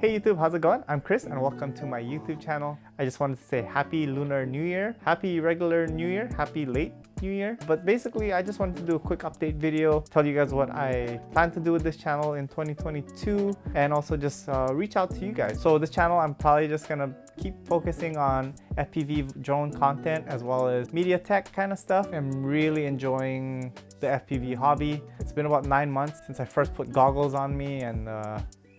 Hey YouTube, how's it going? I'm Chris and welcome to my YouTube channel. I just wanted to say happy Lunar New Year, happy regular New Year, happy late New Year. But basically, I just wanted to do a quick update video, tell you guys what I plan to do with this channel in 2022, and also just reach out to you guys. So this channel, I'm probably just gonna keep focusing on FPV drone content as well as media tech kind of stuff. I'm really enjoying the FPV hobby. It's been about 9 months since I first put goggles on me and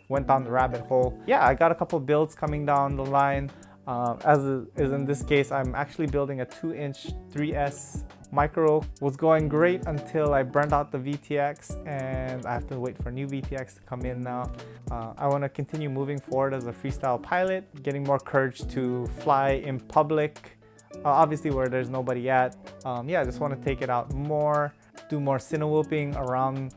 went down the rabbit hole. Yeah, I got a couple builds coming down the line. As is in this case, I'm actually building a 2-inch 3S micro. Was going great until I burned out the VTX and I have to wait for new VTX to come in now. I want to continue moving forward as a freestyle pilot, getting more courage to fly in public, obviously where there's nobody at. Yeah, I just want to take it out more, do more cinewhooping around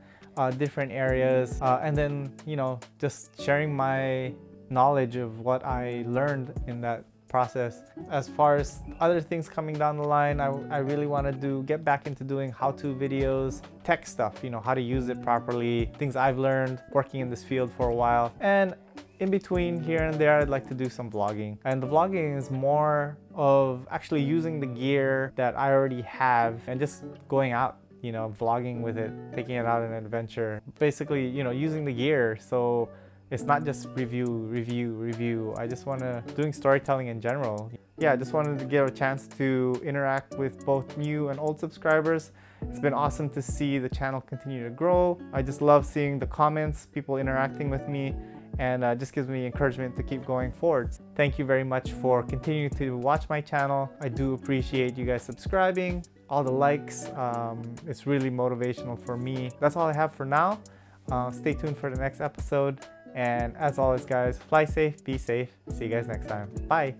different areas, and then, you know, just sharing my knowledge of what I learned in that process. As far as other things coming down the line, I really want to get back into doing how-to videos, tech stuff, you know, how to use it properly, things I've learned working in this field for a while. And in between here and there, I'd like to do some vlogging. And the vlogging is more of actually using the gear that I already have and just going out, you know, vlogging with it, taking it out on an adventure. Basically, you know, using the gear so it's not just review. I just want to doing storytelling in general. Yeah, I just wanted to get a chance to interact with both new and old subscribers. It's been awesome to see the channel continue to grow. I just love seeing the comments, people interacting with me, and just gives me encouragement to keep going forward. Thank you very much for continuing to watch my channel. I do appreciate you guys subscribing, all the likes. It's really motivational for me. That's all I have for now. Stay tuned for the next episode. And as always, guys, fly safe, be safe. See you guys next time. Bye.